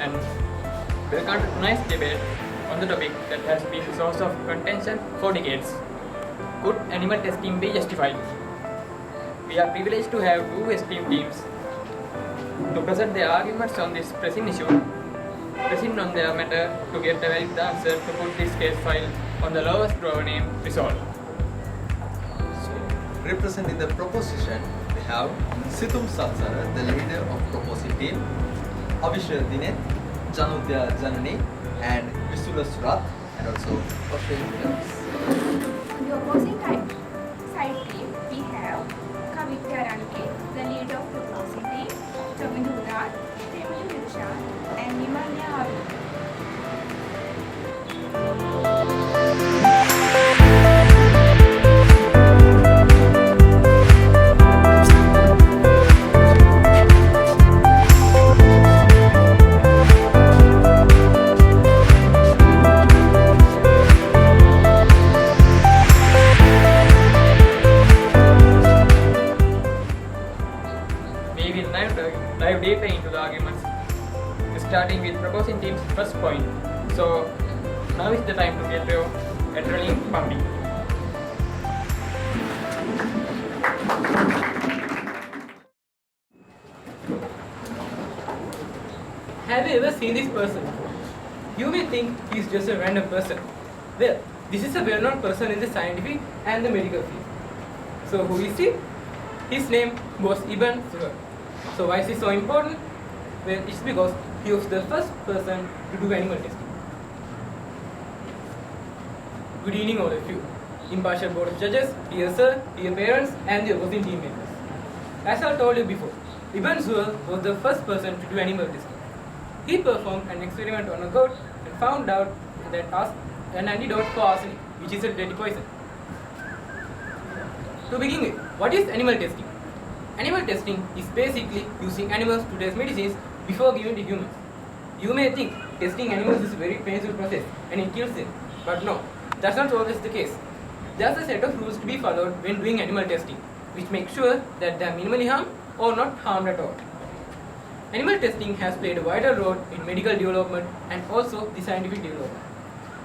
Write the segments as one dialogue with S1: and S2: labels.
S1: and well-organized debate on the topic that has been a source of contention for decades. Could animal testing be justified? We are privileged to have two esteemed teams to present their arguments on this pressing issue, pressing on their matter to get a valid answer to put this case file on the lowest drawer name resolved.
S2: Representing the proposition, we have Situm Satsara, the leader of proposing team, Abhishek Dinet, Janudya Janani, and Visula Surat, and also Pashay Williams.
S3: On the opposing side team, we have Kavitya Ranke, the leader of the opposing team, Tamindura, Temil Hirsha, and Nimanya Aru.
S1: We will now dive deeper into the arguments, starting with proposing team's first point. So now is the time to get your adrenaline pumping.
S4: Have you ever seen this person? You may think he is just a random person. Well, this is a well-known person in the scientific and the medical field. So who is he? His name was Ibn Suhar. So why is he so important? Well, it's because he was the first person to do animal testing. Good evening all of you. Impartial board of judges, dear sir, dear parents, and the opposing team members. As I told you before, Ibn Suhar was the first person to do animal testing. He performed an experiment on a goat and found out that an antidote for arsenic, which is a deadly poison. To begin with, what is animal testing? Animal testing is basically using animals to test medicines before giving to humans. You may think testing animals is a very painful process and it kills them, but no, that's not always the case. There's a set of rules to be followed when doing animal testing, which make sure that they are minimally harmed or not harmed at all. Animal testing has played a vital role in medical development and also the scientific development.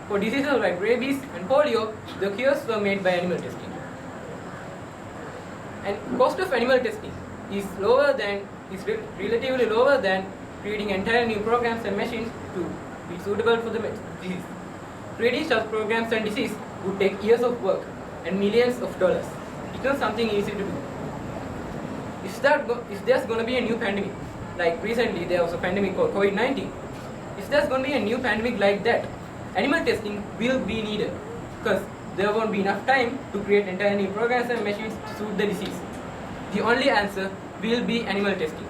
S4: For diseases like rabies and polio, the cures were made by animal testing. And cost of animal testing is relatively lower than creating entire new programs and machines to be suitable for the disease. Creating such programs and disease would take years of work and millions of dollars. It's not something easy to do. If there's going to be a new pandemic, like recently there was a pandemic called COVID-19, if there's going to be a new pandemic like that, animal testing will be needed because there won't be enough time to create entire new programs and machines to suit the disease. The only answer will be animal testing.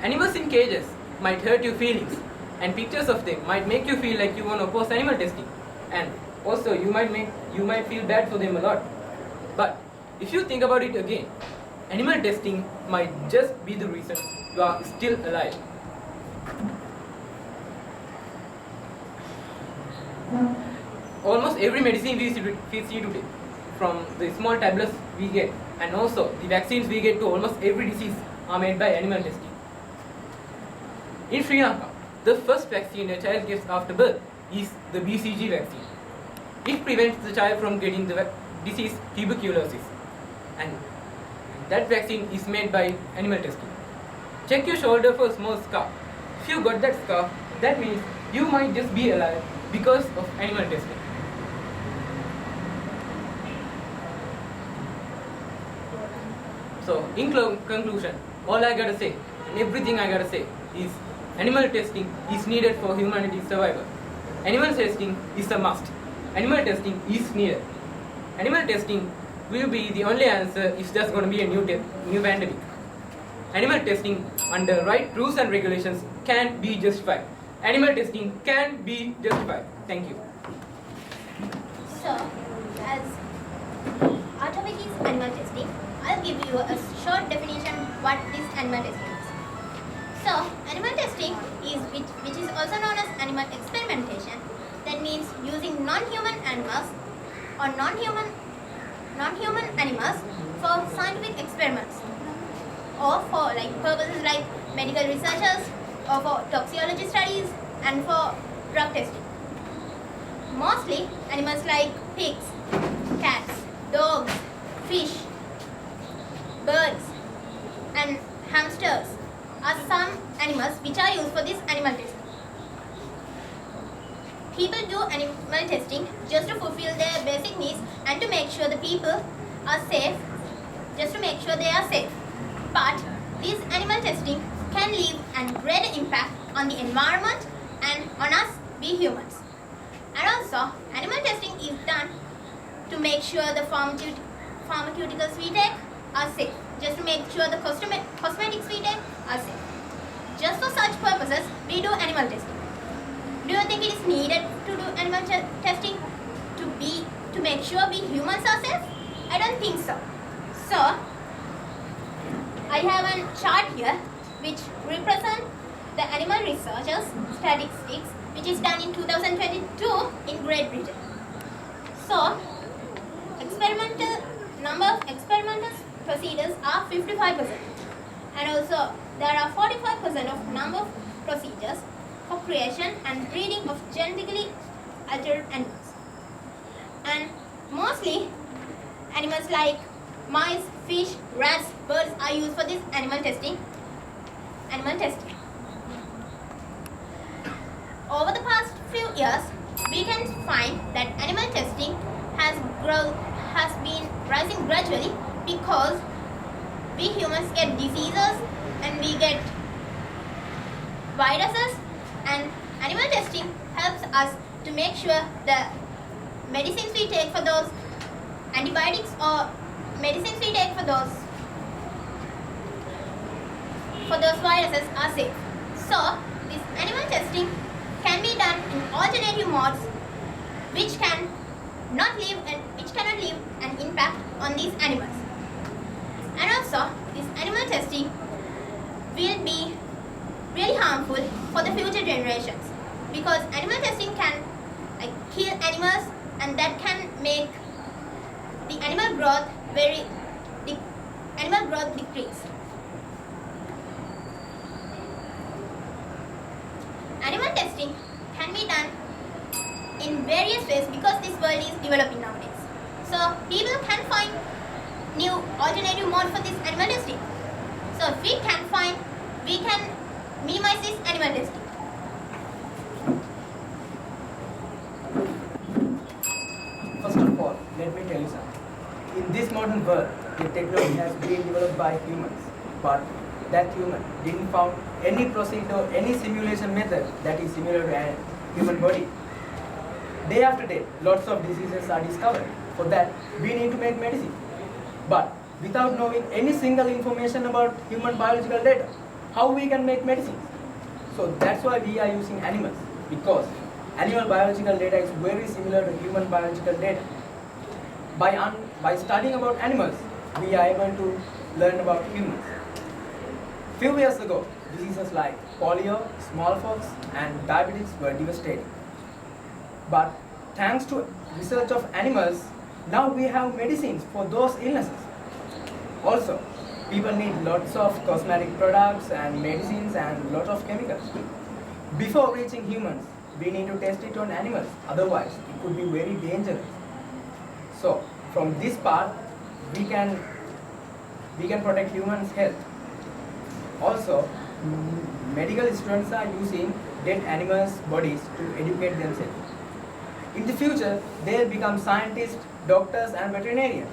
S4: Animals in cages might hurt your feelings, and pictures of them might make you feel like you want to oppose animal testing, and also you might feel bad for them a lot. But if you think about it again, animal testing might just be the reason you are still alive. Almost every medicine we see today, from the small tablets we get and also the vaccines we get to almost every disease, are made by animal testing. In Sri Lanka, the first vaccine a child gets after birth is the BCG vaccine. It prevents the child from getting the disease tuberculosis, and that vaccine is made by animal testing. Check your shoulder for a small scar. If you got that scar, that means you might just be alive because of animal testing. So, in conclusion, all I gotta say, and everything I gotta say, is animal testing is needed for humanity's survival. Animal testing is a must. Animal testing is needed. Animal testing will be the only answer if there's going to be a new pandemic. Animal testing under right rules and regulations can be justified. Animal testing can be justified. Thank you.
S5: So, as our topic is animal testing, I'll give you a short definition what this animal testing is. So, animal testing is which is also known as animal experimentation. That means using non-human animals or non-human animals for scientific experiments or for purposes like medical researches or for toxicology studies and for drug testing. Mostly animals like pigs, cats, dogs, fish, birds and hamsters are some animals which are used for this animal testing. People do animal testing just to fulfill their basic needs and to make sure the people are safe, just to make sure they are safe. But this animal testing can leave a great impact on the environment and on us, we humans. And also, animal testing is done to make sure the pharmaceuticals we take are safe, just to make sure the cosmetics we take are safe. Just for such purposes, we do animal testing. Do you think it is needed to do animal testing to make sure we humans are safe? I don't think so. So, I have a chart here which represents the animal researchers statistics which is done in 2022 in Great Britain. So, number of experimental procedures are 55%, and also there are 45% of number of procedures for creation and breeding of genetically altered animals. And mostly animals like mice, fish, rats, birds are used for this animal testing. Over the past few years, we can find that animal testing has been rising gradually because we humans get diseases and we get viruses, and animal testing helps us to make sure the medicines we take for those antibiotics or medicines we take for those viruses are safe. So, this animal testing can be done in alternative modes which cannot leave an impact on these animals. And also, this animal testing will be really harmful for the future generations because animal testing can kill animals, and that can make the animal growth decrease. Animal testing can be done in various ways because this world is developing nowadays. So people can find new alternative mode for this animal testing. So if we can minimize this animal testing.
S6: First of all, let me tell you something. In this modern world, the technology has been developed by humans, but that human didn't found any procedure or any simulation method that is similar to a human body. Day after day, lots of diseases are discovered. For that, we need to make medicine. But without knowing any single information about human biological data, how we can make medicines? So that's why we are using animals, because animal biological data is very similar to human biological data. By studying about animals, we are able to learn about humans. Few years ago, diseases like polio, smallpox, and diabetes were devastating. But thanks to research of animals, now we have medicines for those illnesses. Also, people need lots of cosmetic products and medicines and lots of chemicals. Before reaching humans, we need to test it on animals, otherwise it could be very dangerous. So, from this part, we can protect humans' health. Also, medical students are using dead animals' bodies to educate themselves. In the future, they'll become scientists, doctors, and veterinarians.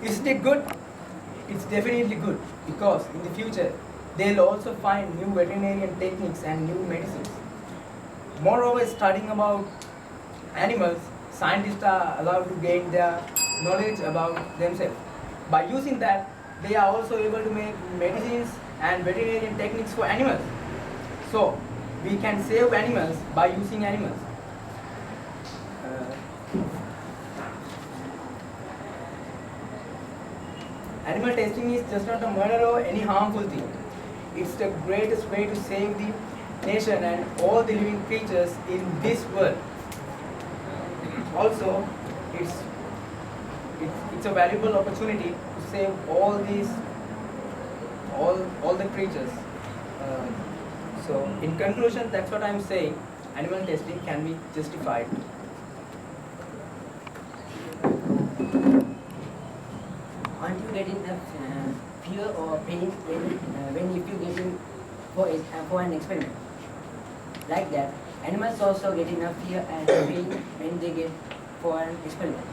S6: Isn't it good? It's definitely good, because in the future, they'll also find new veterinarian techniques and new medicines. Moreover, studying about animals, scientists are allowed to gain their knowledge about themselves. By using that, they are also able to make medicines and veterinarian techniques for animals. So, we can save animals by using animals. Animal testing is just not a murder or any harmful thing. It's the greatest way to save the nation and all the living creatures in this world. Also, it's a valuable opportunity to save all the creatures. So in conclusion, that's what I'm saying. Animal testing can be justified.
S7: Aren't you getting a fear or pain when if you getting for an experiment? Like that, animals also get enough fear and pain when they get for an experiment.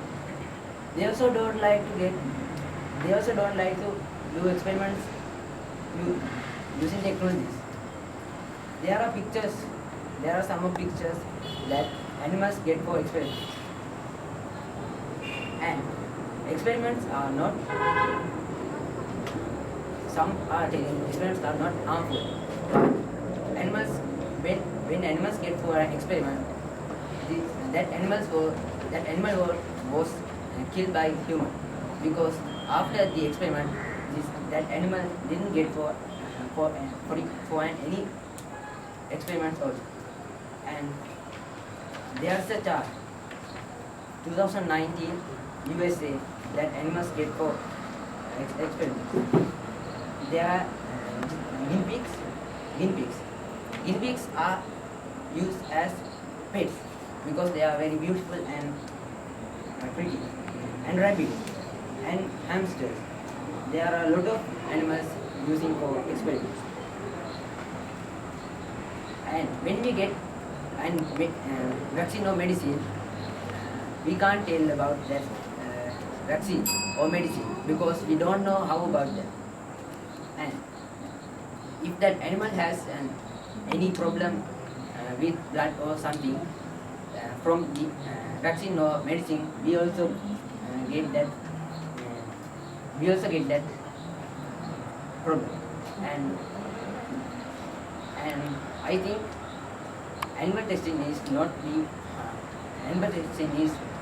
S7: They also don't like to do experiments using technologies. There are some pictures that animals get for experiments. And experiments are not, experiments are not harmful. But animals, when animals get for an experiment, that animal was killed by human, because after the experiment, that animal didn't get for any experiments also. And there's a chart 2019 USA that animals get for experiments. There are guinea pigs. Guinea pigs are used as pets because they are very beautiful and pretty. And rabbits and hamsters. There are a lot of animals using for experiments. And when we get vaccine or medicine, we can't tell about that vaccine or medicine because we don't know how about that. And if that animal has any problem with blood or something from the vaccine or medicine, we also get that. Problem. And I think animal testing is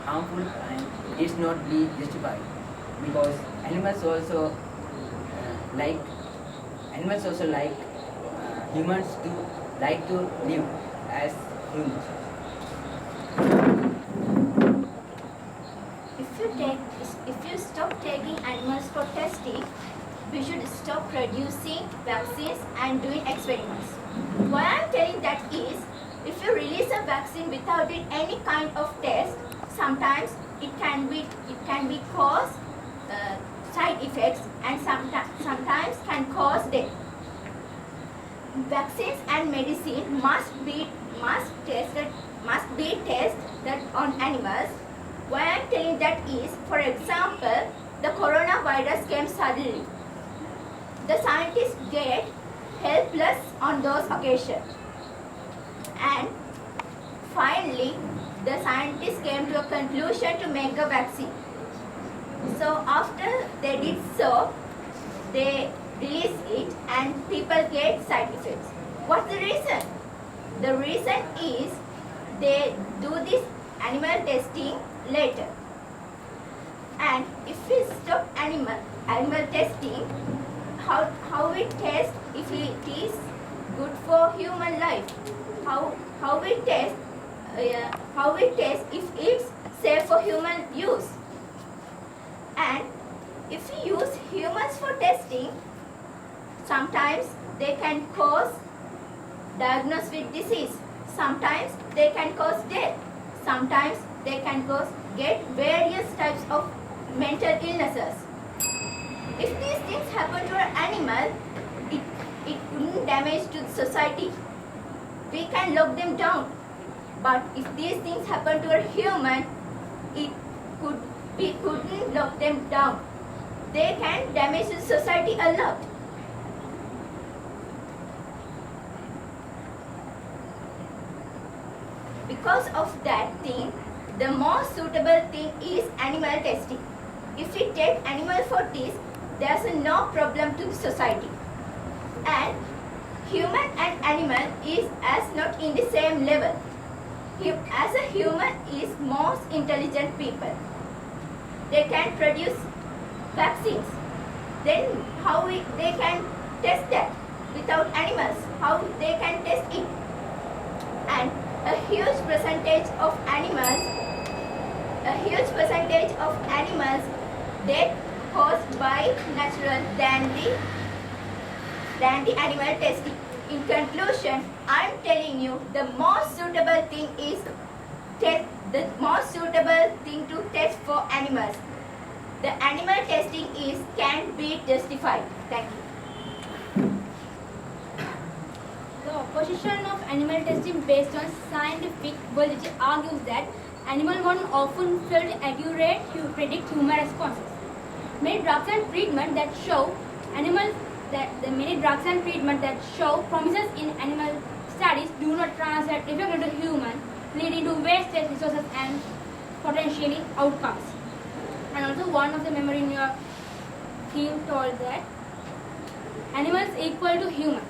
S7: harmful and is not be justified, because animals also like humans to live as humans.
S5: If you stop taking animals for testing, we should stop producing vaccines and doing experiments. Why I'm telling that is, if you release a vaccine without doing any kind of test, sometimes it can be cause side effects and sometimes can cause death. Vaccines and medicine must be tested on animals. Why I'm telling that is, for example, the coronavirus came suddenly. The scientists get helpless on those occasions. And finally, the scientists came to a conclusion to make a vaccine. So after they did so, they release it and people get side effects. What's the reason? The reason is they do this animal testing later. And if we stop animal testing, how we test if it is good for human life? How we test if it's safe for human use? And if we use humans for testing, sometimes they can cause diagnosis with disease. Sometimes they can cause death. Sometimes they can get various types of mental illnesses. If these things happen to an animal, it couldn't damage to the society. We can lock them down. But if these things happen to a human, we couldn't lock them down. They can damage the society a lot. Because of that thing, the most suitable thing is animal testing. If we take animal for this, there's no problem to the society. And human and animal is as not in the same level. As a human is most intelligent people. They can produce vaccines. Then how they can test that without animals? How they can test it? And a huge percentage of animals death caused by natural than the animal testing.
S3: In conclusion, I'm telling you the most suitable thing is the most suitable thing to test for animals. The animal testing can be justified. Thank you.
S5: The opposition of animal testing based on scientific validity argues that animal models often fail to accurately predict human responses. Many drugs and treatment that show promises in animal studies do not translate effectively to human, leading to wasted resources and potentially outcomes. And also one of the member in your team told that animals equal to human.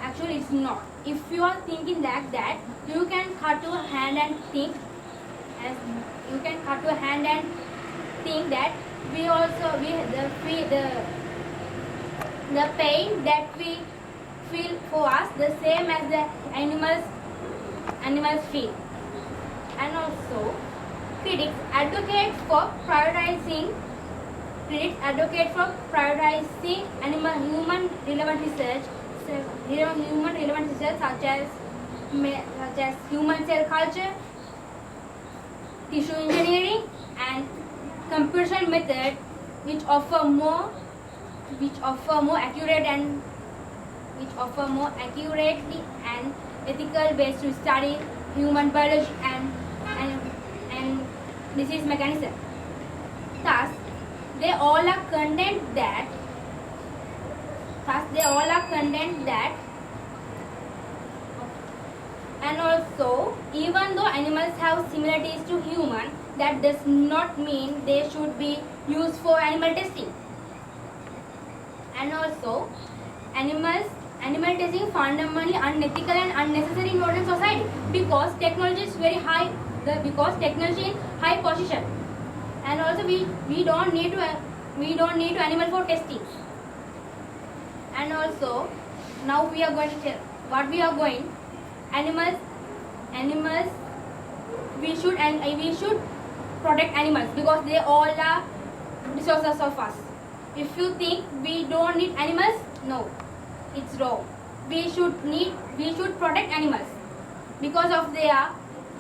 S5: Actually, it's not. If you are thinking like that, you can cut your hand and think, that the pain that we feel for us the same as the animals feel. And also, critics advocate for prioritizing human relevant research such as human cell culture, tissue engineering, and computation methods, which offer more accurately and ethical ways to study human biology and disease mechanism. Thus, they all are content that and also, even though animals have similarities to human, that does not mean they should be used for animal testing. And also, animal testing fundamentally unethical and unnecessary in modern society because technology is very high. Technology in high position, and also we don't need to animal for testing. And also, now we are going to tell what we are going. Animals. We should protect animals because they all are resources of us. If you think we don't need animals, no, it's wrong. We should protect animals because of they are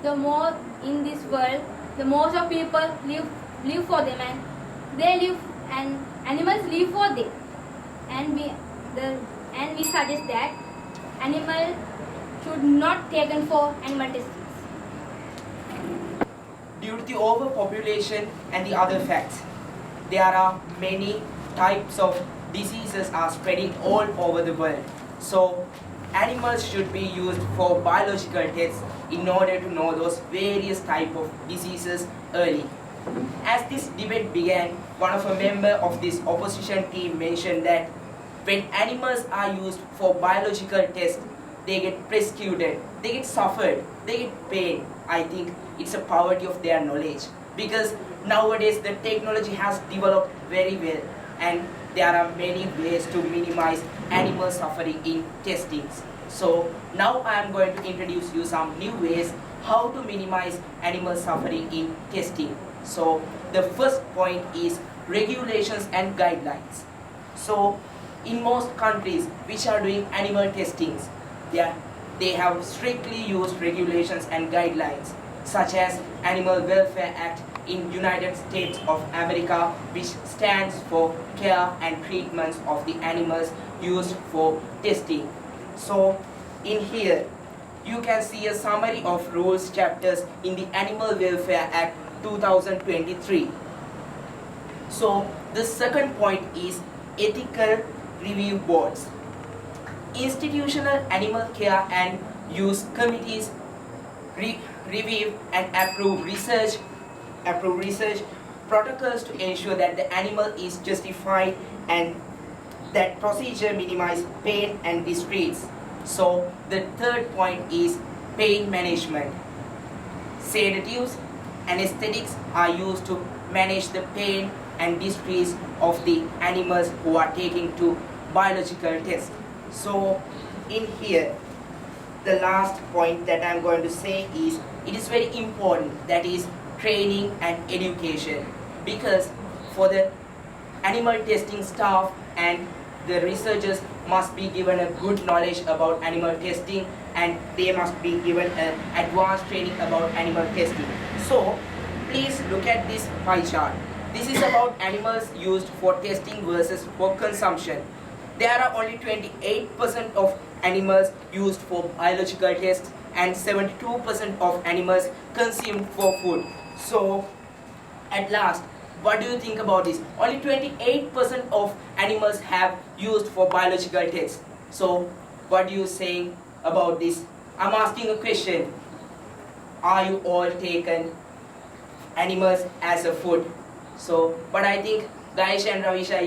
S5: the more in this world. The most of people live for them and they live and animals live for them. And we suggest that animal should not taken for animal testing.
S7: Due to the overpopulation and the other facts, there are many types of diseases are spreading all over the world. So animals should be used for biological tests in order to know those various type of diseases early. As this debate began, one of a member of this opposition team mentioned that when animals are used for biological tests, they get persecuted, they get suffered, they get pain. I think it's a poverty of their knowledge because nowadays the technology has developed very well and there are many ways to minimize animal suffering in testings. So now I am going to introduce you some new ways how to minimize animal suffering in testing. So the first point is regulations and guidelines. So in most countries which are doing animal testings, they have strictly used regulations and guidelines such as Animal Welfare Act in United States of America, which stands for care and treatments of the animals used for testing. So in here you can see a summary of rules chapters in the Animal Welfare Act 2023. So the second point is ethical review boards. Institutional animal care and use committees review and approve research protocols to ensure that the animal is justified and that procedure minimize pain and distress. So the third point is pain management. Sedatives, anesthetics are used to manage the pain and distress of the animals who are taken to biological tests. So in here, the last point that I'm going to say is it is very important, that is training and education, because for the animal testing staff and the researchers must be given a good knowledge about animal testing, and they must be given an advanced training about animal testing. So please look at this pie chart. This is about animals used for testing versus for consumption. There are only 28% of animals used for biological tests and 72% of animals consumed for food. So at last, what do you think about this? Only 28% of animals have used for biological tests. So what do you saying about this? I'm asking a question. Are you all taken animals as a food? So, but I think Ganesh and Ravisha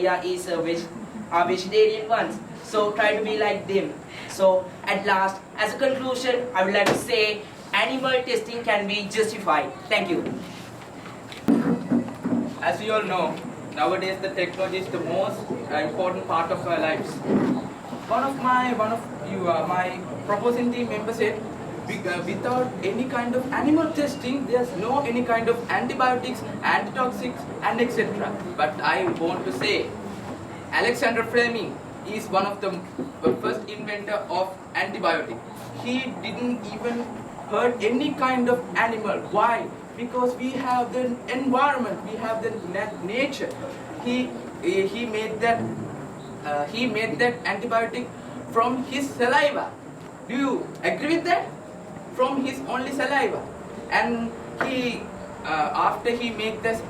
S7: are vegetarian ones. So try to be like them. So at last, as a conclusion, I would like to say animal testing can be justified. Thank you.
S4: As we all know, nowadays the technology is the most important part of our lives. One of my proposing team members said, without any kind of animal testing, there's no any kind of antibiotics, antitoxics, and etc. But I want to say, Alexander Fleming is one of the first inventor of antibiotic. He didn't even hurt any kind of animal. Why? Because we have the environment, we have the nature. He made that antibiotic from his saliva. Do you agree with that? From his only saliva. And he after he made that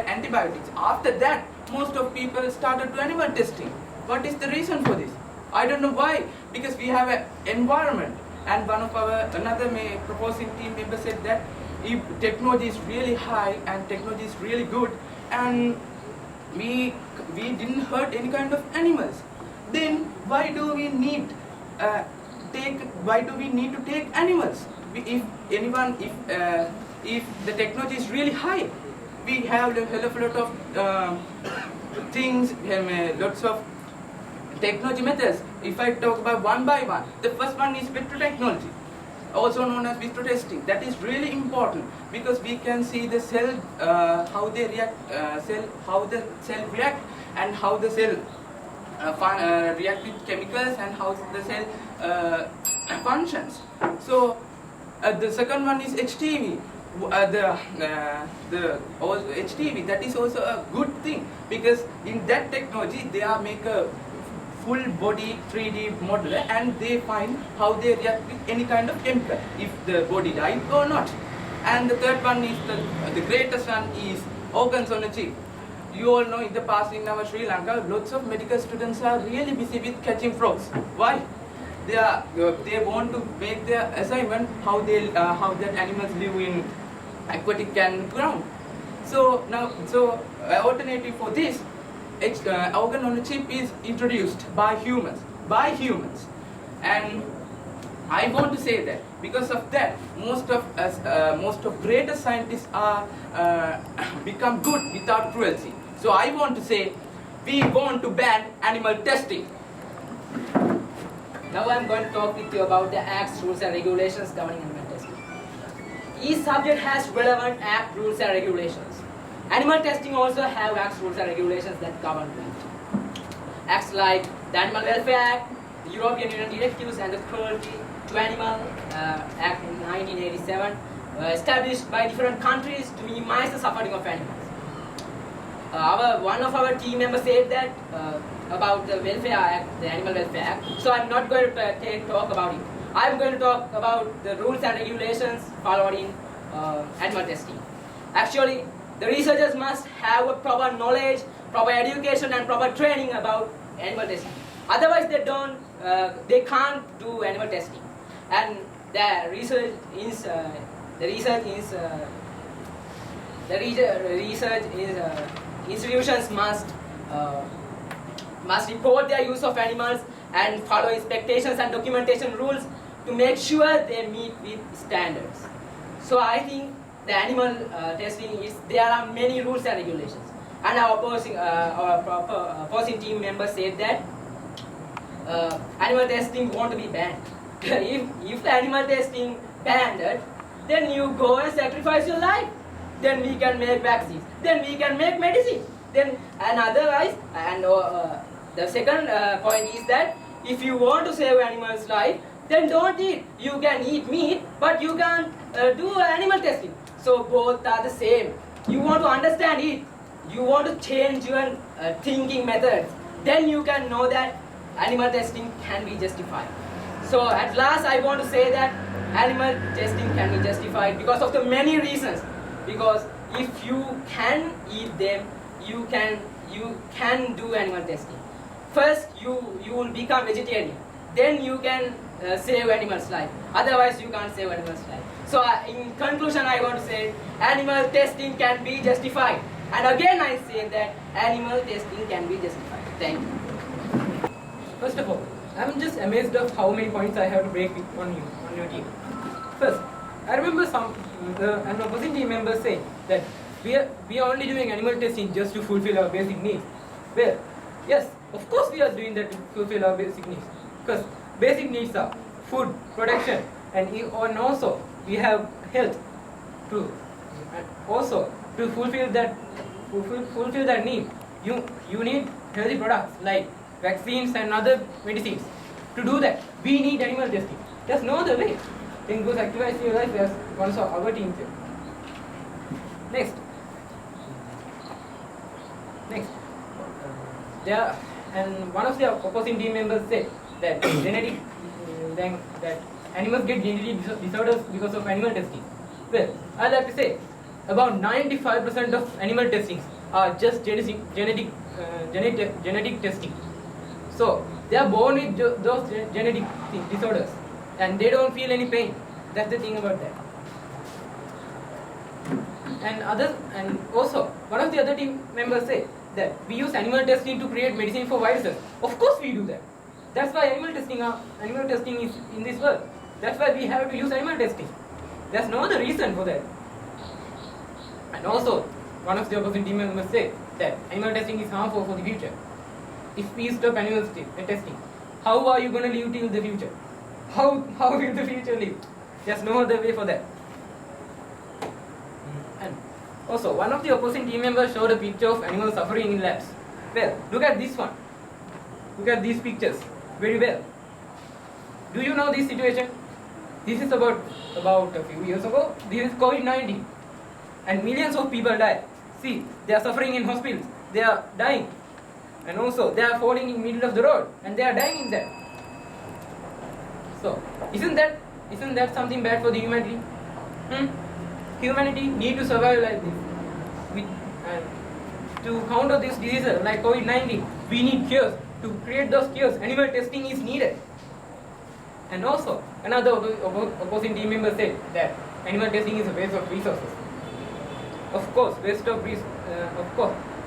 S4: antibiotics, after that most of people started to animal testing. What is the reason for this? I don't know why. Because we have an environment. And another proposing team member said that if technology is really high and technology is really good, and we didn't hurt any kind of animals, then why do we need to take animals? If the technology is really high, we have a hell of a lot of things, lots of technology methods. If I talk about one by one, the first one is vitro technology, also known as vitro testing. That is really important because we can see the cell, how they react, how the cell react, and how the cell react with chemicals, and how the cell functions. So the second one is HTV. The HTV, that is also a good thing because in that technology they make a full body 3D model and they find how they react with any kind of chemical, if the body died or not. And the third one is the greatest one is organs on a chip. You all know in the past in our Sri Lanka, lots of medical students are really busy with catching frogs. Why? They want to make their assignment how that animals live in aquatic and ground. So alternative for this, organ on a chip is introduced by humans, and I want to say that because of that, most of greatest scientists are become good without cruelty. So I want to say, we want to ban animal testing.
S8: Now I am going to talk with you about the acts, rules and regulations governing animal testing. Each subject has relevant act, rules and regulations. Animal testing also have acts, rules and regulations that govern it. Acts like the Animal Welfare Act, the European Union Directives, and the Cruelty to Animal Act in 1987 were established by different countries to minimize the suffering of animals. One of our team members said that about the Welfare Act, the Animal Welfare Act. So I'm not going to talk about it. I'm going to talk about the rules and regulations followed in animal testing. Actually, the researchers must have a proper knowledge, proper education, and proper training about animal testing. Otherwise, they can't do animal testing. And the research institutions must report their use of animals and follow expectations and documentation rules to make sure they meet with standards. So I think the animal testing there are many rules and regulations. And our opposing team members said that animal testing won't be banned. if animal testing banned, then you go and sacrifice your life. Then we can make vaccines. Then we can make medicine. Then and otherwise, and The second point is that if you want to save animals' life, then don't eat. You can eat meat, but you can't do animal testing. So both are the same. You want to understand it. You want to change your thinking methods. Then you can know that animal testing can be justified. So at last I want to say that animal testing can be justified because of the many reasons. Because if you can eat them, you can do animal testing. First, you will become vegetarian. Then you can save animals' life. Otherwise, you can't save animals' life. So in conclusion, I want to say animal testing can be justified. And again, I say that animal testing can be justified. Thank you.
S4: First of all, I'm just amazed of how many points I have to break on your team. First, I remember an opposing team member saying that we are only doing animal testing just to fulfill our basic needs. Well, yes, of course we are doing that to fulfill our basic needs. Because basic needs are food, protection, and also we have health too. And also to fulfill that need, you need healthy products like vaccines and other medicines. To do that, we need animal testing. There's no other way. Then go activate your life as one of our team here. Next. And one of the opposing team members said that that animals get genetic disorders because of animal testing. Well, I'd like to say about 95% of animal testings are just genetic testing. So they are born with those genetic disorders, and they don't feel any pain. That's the thing about that. And also one of the other team members say that we use animal testing to create medicine for viruses. Of course we do that. That's why animal testing is in this world. That's why we have to use animal testing. There's no other reason for that. And also, one of the opposing team members say that animal testing is harmful for the future. If we stop animal testing, how are you going to live till the future? How will the future live? There's no other way for that. And also, one of the opposing team members showed a picture of animals suffering in labs. Well, look at this one. Look at these pictures very well. Do you know this situation? This is about a few years ago. This is COVID-19. And millions of people die. See, they are suffering in hospitals. They are dying. And also, they are falling in the middle of the road. And they are dying in there. So, isn't that something bad for the humanity? Humanity need to survive like this. And to counter this disease like COVID-19, we need cures. To create those cures, animal testing is needed. And also, another opposing team member said that animal testing is a waste of resources. Of course,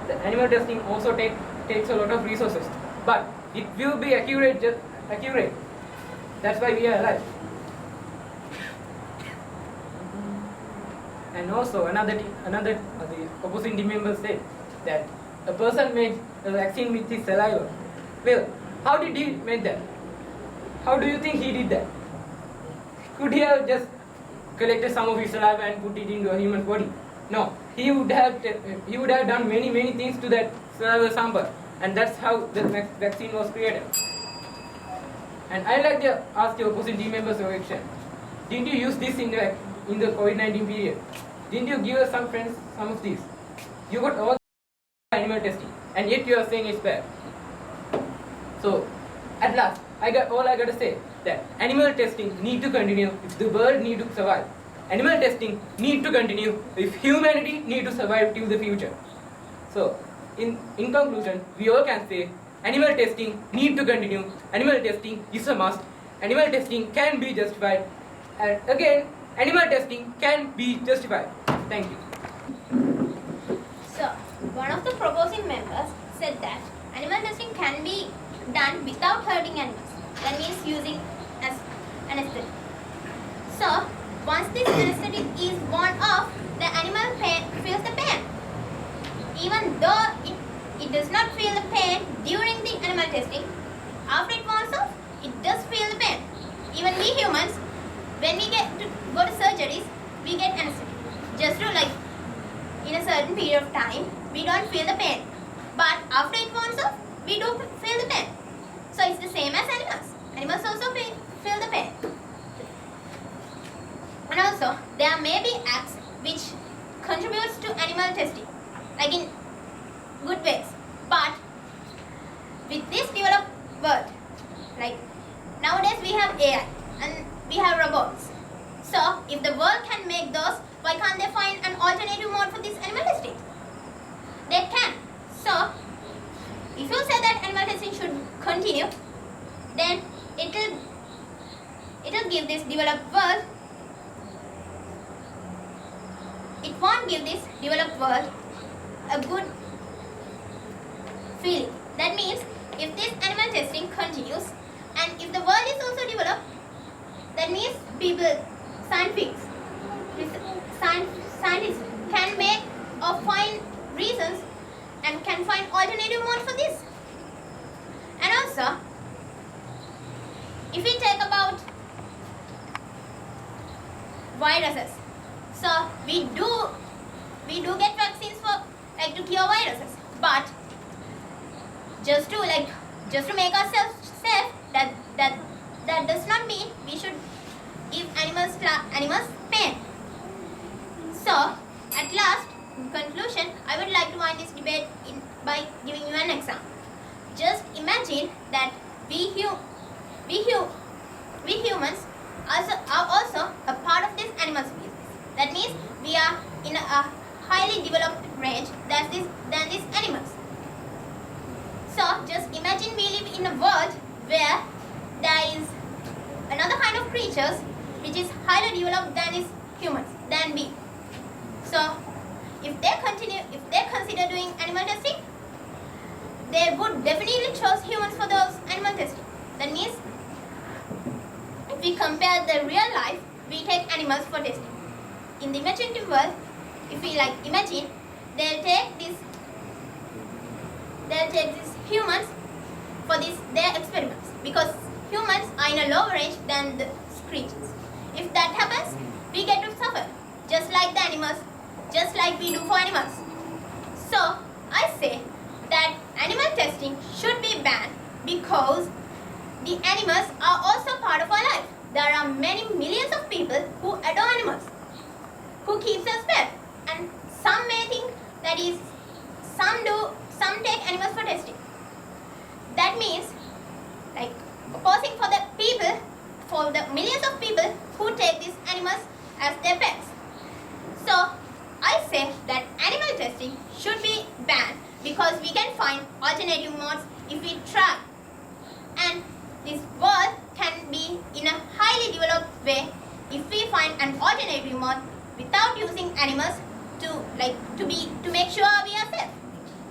S4: the animal testing also takes a lot of resources, but it will be accurate. That's why we are alive. And also, the opposing team member said that a person made a vaccine with his saliva. Well, how did he make that? How do you think he did that? Could he have just collected some of his saliva and put it into a human body? No, he would have done many things to that saliva sample, and that's how the vaccine was created. And I'd like to ask the opposing team members a question. Didn't you use this in the COVID-19 period? Didn't you give us some friends some of these? You got all animal testing, and yet you are saying it's bad. So, at last, I got to say that animal testing need to continue if the world need to survive. Animal testing need to continue if humanity need to survive till the future. So, in conclusion, we all can say animal testing need to continue. Animal testing is a must. Animal testing can be justified. And again, animal testing can be justified. Thank you.
S5: So, one of the proposing members said that animal testing can be done without hurting animals. That means using anesthetic. So, once this anesthetic is worn off, the animal feels the pain. Even though it does not feel the pain during the animal testing, after it wears off, it does feel the pain. Even we humans, when we go to surgeries, we get anesthetic. Just to in a certain period of time, we don't feel the pain. But after it wears off, we do feel the pain. So it's the same as animals. Animals also feel the pain. And also, there may be acts which contributes to animal testing, like in good ways. But with this developed world, like nowadays we have AI and we have robots. So if the world can make those, why can't they find an alternative mode for this animal testing? They can. So if you say that animal testing should continue, then it will give this developed world, it won't give this developed world a good feeling. That means if this animal testing continues and if the world is also developed, that means people, scientists can make or find reasons and can find alternative mode for this. And also, if we take about viruses, so we do get vaccines for like to cure viruses, but just to make ourselves safe, that does not mean we should give animals pain. So at last, in conclusion, I would like to wind this debate by giving you an example. Just imagine that we humans are also a part of this animal species. That means we are in a highly developed range than these animals. So just imagine we live in a world where there is another kind of creatures which is highly developed than we. So if they consider doing animal testing, they would definitely choose humans for those animal testing. That means if we compare the real life, we take animals for testing. In the imaginative world, if we imagine, they'll take these humans for their experiments, because humans are in a lower range than the creatures. If that happens, we get to suffer just like the animals, just like we do for animals. So I say that animal testing should be banned because the animals are also part of our life. There are many millions of people who adore animals, who keeps us pet, and some may think that is some take animals for testing. That means opposing for the millions of people who take these animals as their pets. So I say that animal testing should be banned because we can find alternative modes if we try, and this world can be in a highly developed way if we find an alternative mode without using animals to make sure we are safe.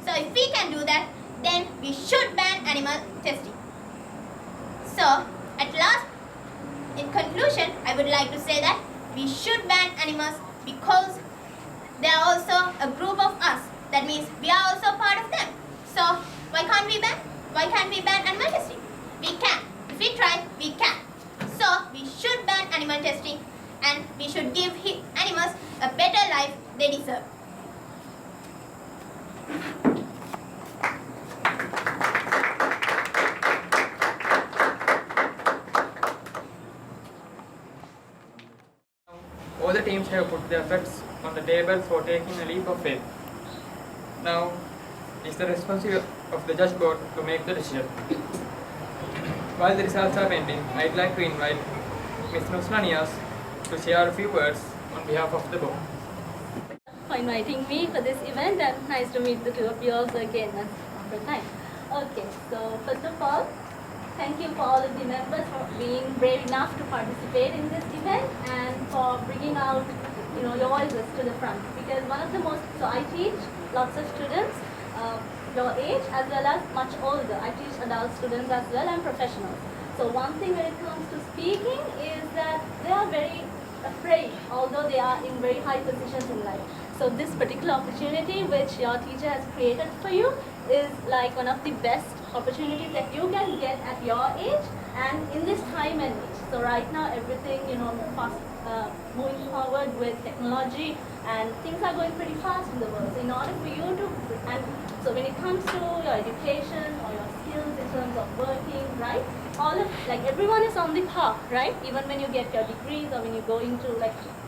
S5: So if we can do that, then we should ban animal testing. So at last, in conclusion, I would like to say that we should ban animals because they are also a group of us. That means we are also part of them. So why can't we ban animal testing? We can. If we try, we can. So we should ban animal testing and we should give animals a better life they deserve.
S1: All the teams have put their bets on the table for taking a leap of faith. Now, it's the responsibility of the judge board to make the decision. While the results are pending, I'd like to invite Ms. Nusranias to share a few words on behalf of the board.
S9: For inviting me for this event, and nice to meet the two of you also again after time. Okay, so first of all, thank you for all of the members for being brave enough to participate in this event and for bringing out your voices to the front. Because so I teach lots of students your age as well as much older. I teach adult students as well and professionals. So one thing when it comes to speaking is that they are very afraid, although they are in very high positions in life. So this particular opportunity which your teacher has created for you is like one of the best opportunities that you can get at your age and in this time and age. So right now everything, fast, moving forward with technology and things are going pretty fast in the world. So in order for you to, and so when it comes to your education or your in terms of working, right? Everyone is on the par, right? Even when you get your degrees or when you go into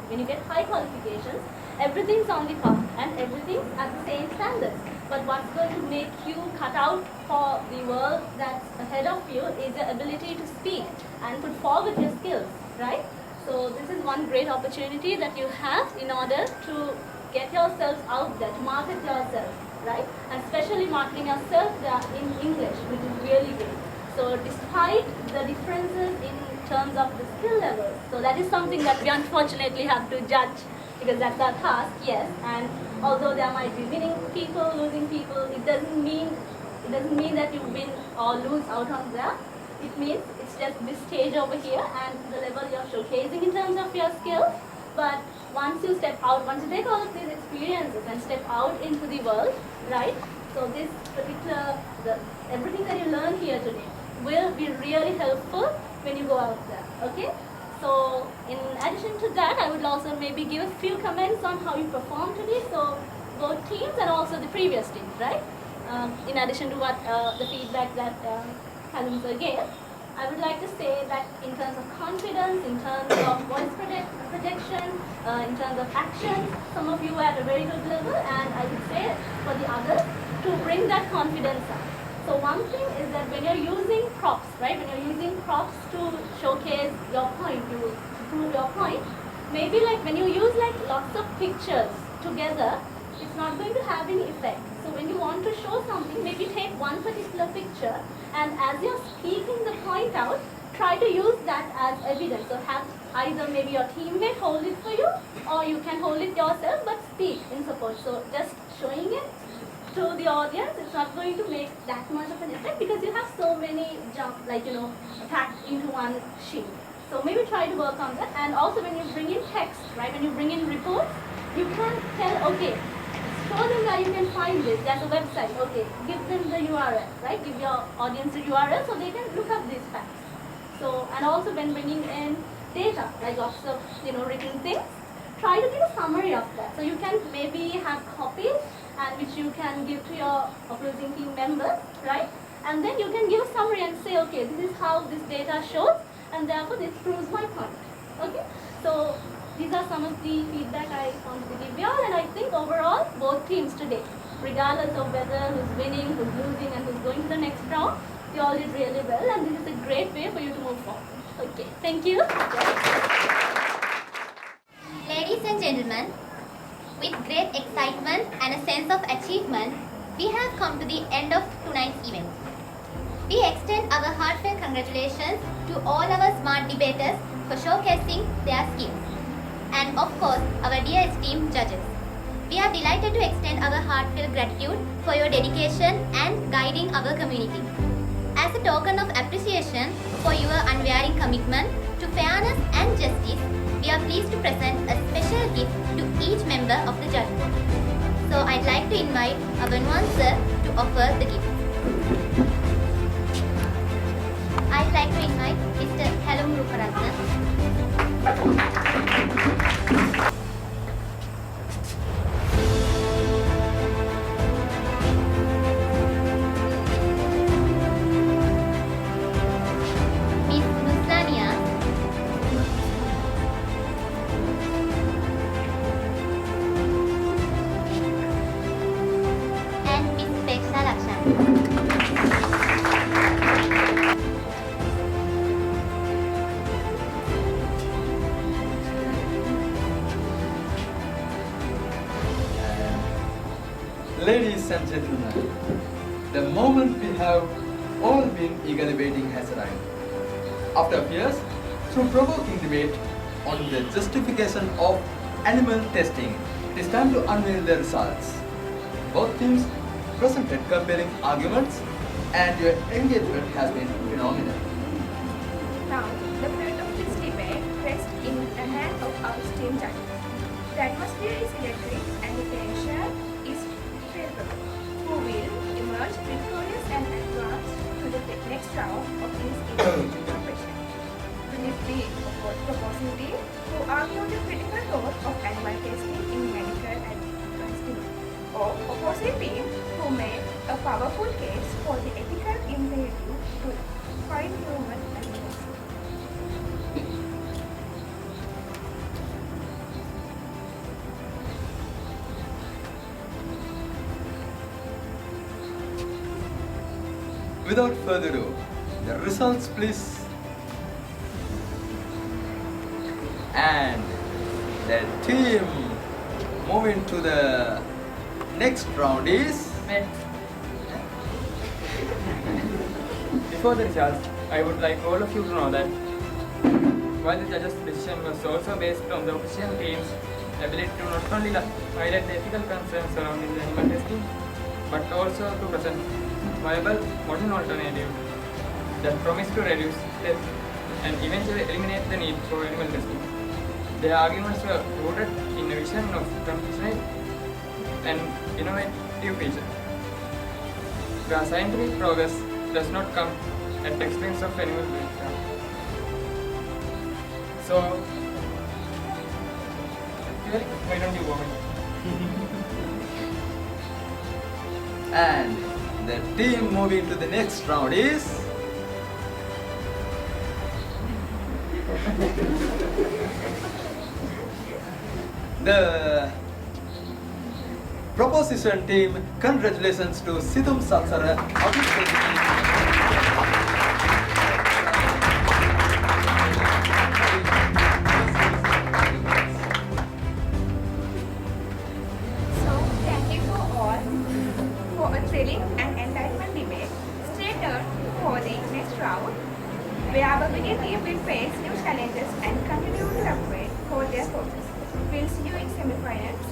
S9: when you get high qualifications, everything's on the par and everything's at the same standards. But what's going to make you cut out for the world that's ahead of you is the ability to speak and put forward your skills, right? So this is one great opportunity that you have in order to get yourselves out there, to market yourself, right? And especially marketing yourself in English, which is really great. So despite the differences in terms of the skill levels, so that is something that we unfortunately have to judge because that's our task, yes. And although there might be winning people, losing people, it doesn't mean that you win or lose out on that. It means it's just this stage over here and the level you're showcasing in terms of your skills. But once you step out, once you take all of these experiences and step out into the world, right? So this particular, everything that you learn here today will be really helpful when you go out there, okay? So in addition to that, I would also maybe give a few comments on how you performed today. So both teams and also the previous teams, right? In addition to what the feedback that Helen sir gave, I would like to say that in terms of confidence, in terms of voice projection, in terms of action, some of you are at a very good level, and I would say for the others to bring that confidence up. So one thing is that when you're using props, right, when you're using props to showcase your point, to prove your point, maybe when you use lots of pictures together, it's not going to have any effect. So when you want to show something, maybe take one particular picture and as you're speaking the point out, try to use that as evidence. So have either maybe your teammate hold it for you or you can hold it yourself but speak in support. So just showing it to the audience, it's not going to make that much of an effect because you have so many packed into one sheet. So maybe try to work on that. And also when you bring in text, right, when you bring in reports, you can tell, okay, show them where you can find this. There's a website. Okay, give them the URL, right? Give your audience the URL so they can look up these facts. So, and also when bringing in data, like lots of written things, try to get a summary of that. So you can maybe have copies and which you can give to your opposing team members, right? And then you can give a summary and say, okay, this is how this data shows, and therefore this proves my point. Okay, so these are some of the feedback I wanted to give you all, and I think overall both teams today, regardless of whether who's winning, who's losing, and who's going to the next round, they all did really well, and this is a great way for you to move forward. Okay, thank you.
S5: Ladies and gentlemen, with great excitement and a sense of achievement, we have come to the end of tonight's event. We extend our heartfelt congratulations to all our smart debaters for showcasing their skills. And of course, our dear esteemed judges. We are delighted to extend our heartfelt gratitude for your dedication and guiding our community. As a token of appreciation for your unwavering commitment to fairness and justice, we are pleased to present a special gift to each member of the judge board. So I'd like to invite Abanwan sir to offer the gift. I'd like to invite Mr. Halum Ruparatna. Miss Nuslania. And Miss Peksha Lakshan.
S2: Ladies and gentlemen, the moment we have all been eagerly waiting has arrived. After years, through provoking debate on the justification of animal testing, it is time to unveil the results. Both teams presented compelling arguments and your engagement has been phenomenal.
S3: Now, the fruit of this debate rests in the hand of our esteemed judges. The atmosphere is electric and the tension is favorable. Who will emerge victorious and advance to the next round of this interesting competition? Will it be the proposing team who argue the critical role of animal testing in medical and advanced or opposing team who may a powerful case for the ethical imperative to find human animals.
S2: Without further ado, the results please. And the team moving to the next round is...
S1: Wait. Before the results, I would like all of you to know that while the judges' decision was also based on the opposition team's ability to not only highlight the ethical concerns surrounding the animal testing, but also to present viable modern alternative that promise to reduce death and eventually eliminate the need for animal testing. Their arguments were rooted in a vision of compassionate and innovative future, where scientific progress does not come at the expense of animal welfare. So, why don't you go ahead?
S2: And the team moving to the next round is... the proposition team. Congratulations to Situm Satsara.
S3: So, thank you for all for a thrilling and enlightenment debate. Stay tuned for the next round, where our winning team will face new challenges and continue to upgrade for their forces. We'll see you in semifinals.